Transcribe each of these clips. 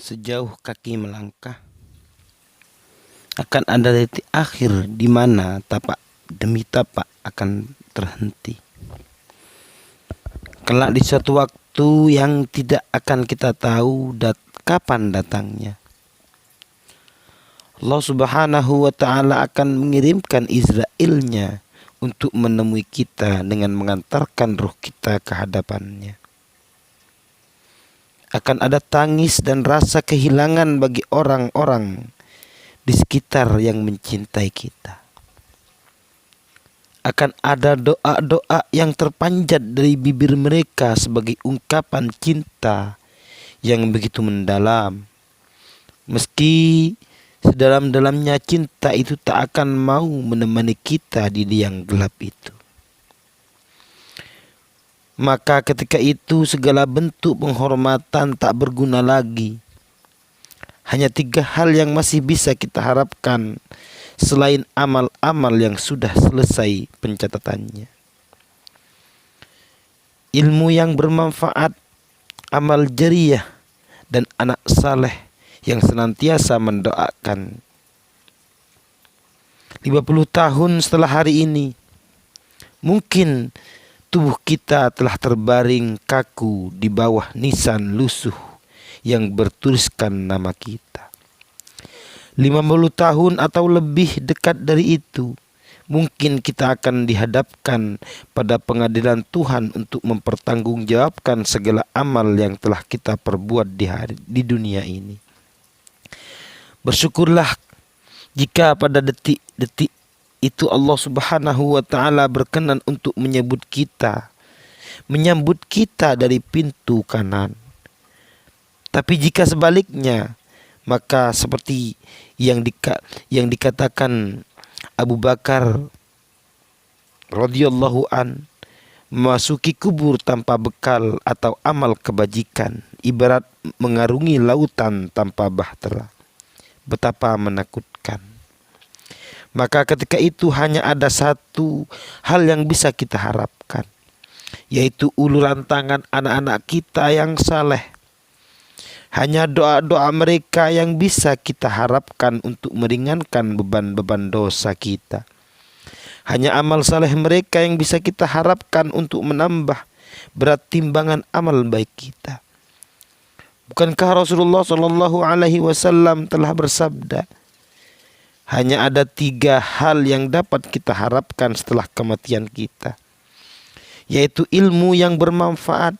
Sejauh kaki melangkah, akan ada titik akhir di mana tapak demi tapak akan terhenti. Kelak di suatu waktu yang tidak akan kita tahu kapan datangnya, Allah Subhanahu wa ta'ala akan mengirimkan Israilnya untuk menemui kita dengan mengantarkan ruh kita ke hadapannya. Akan ada tangis dan rasa kehilangan bagi orang-orang di sekitar yang mencintai kita. Akan ada doa-doa yang terpanjat dari bibir mereka sebagai ungkapan cinta yang begitu mendalam. Meski sedalam-dalamnya cinta itu tak akan mau menemani kita di liang gelap itu. Maka ketika itu segala bentuk penghormatan tak berguna lagi. Hanya 3 hal yang masih bisa kita harapkan selain amal-amal yang sudah selesai pencatatannya. Ilmu yang bermanfaat, amal jariyah, dan anak saleh yang senantiasa mendoakan. 50 tahun setelah hari ini, mungkin tubuh kita telah terbaring kaku di bawah nisan lusuh yang bertuliskan nama kita. 50 tahun atau lebih dekat dari itu, mungkin kita akan dihadapkan pada pengadilan Tuhan untuk mempertanggungjawabkan segala amal yang telah kita perbuat di dunia ini. Bersyukurlah jika pada detik-detik itu Allah Subhanahu wa ta'ala berkenan untuk menyambut kita dari pintu kanan. Tapi jika sebaliknya, maka seperti yang dikatakan Abu Bakar radhiyallahu an, memasuki kubur tanpa bekal atau amal kebajikan ibarat mengarungi lautan tanpa bahtera. Betapa menakutkan. Maka ketika itu hanya ada satu hal yang bisa kita harapkan, yaitu uluran tangan anak-anak kita yang saleh. Hanya doa-doa mereka yang bisa kita harapkan untuk meringankan beban-beban dosa kita. Hanya amal saleh mereka yang bisa kita harapkan untuk menambah berat timbangan amal baik kita. Bukankah Rasulullah Shallallahu Alaihi Wasallam telah bersabda, hanya ada 3 hal yang dapat kita harapkan setelah kematian kita, yaitu ilmu yang bermanfaat,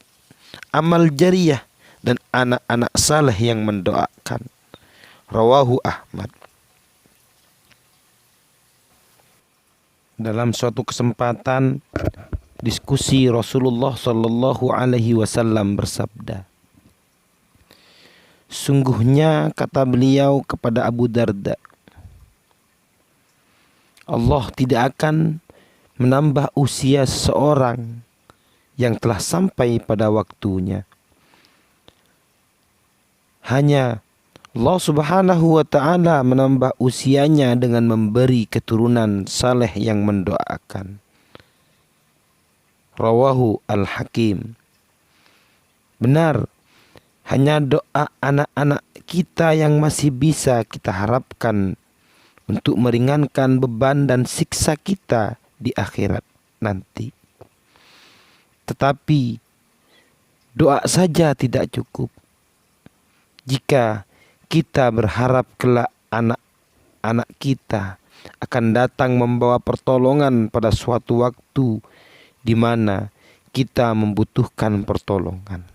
amal jariyah, dan anak-anak saleh yang mendoakan. Rawahu Ahmad. Dalam suatu kesempatan diskusi, Rasulullah Shallallahu Alaihi Wasallam bersabda, sungguhnya kata beliau kepada Abu Darda, Allah tidak akan menambah usia seseorang yang telah sampai pada waktunya. Hanya Allah Subhanahu wa ta'ala menambah usianya dengan memberi keturunan saleh yang mendoakan. Rawahu Al-Hakim. Benar, hanya doa anak-anak kita yang masih bisa kita harapkan untuk meringankan beban dan siksa kita di akhirat nanti. Tetapi doa saja tidak cukup. Jika kita berharap kelak anak-anak kita akan datang membawa pertolongan pada suatu waktu di mana kita membutuhkan pertolongan.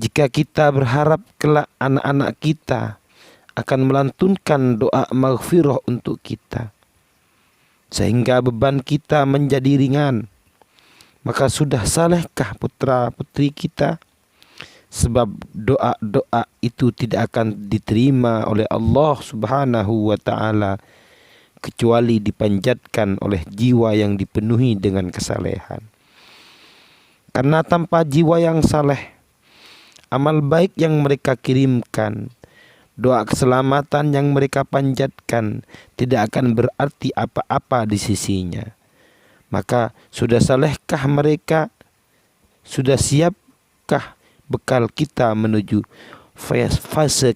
Jika kita berharap kelak anak-anak kita akan melantunkan doa maghfirah untuk kita, sehingga beban kita menjadi ringan, maka sudah salehkah putra-putri kita? Sebab doa-doa itu tidak akan diterima oleh Allah Subhanahu wa ta'ala kecuali dipanjatkan oleh jiwa yang dipenuhi dengan kesalehan. Karena tanpa jiwa yang saleh, amal baik yang mereka kirimkan, doa keselamatan yang mereka panjatkan tidak akan berarti apa-apa di sisinya. Maka sudah salehkah mereka? Sudah siapkah bekal kita menuju fase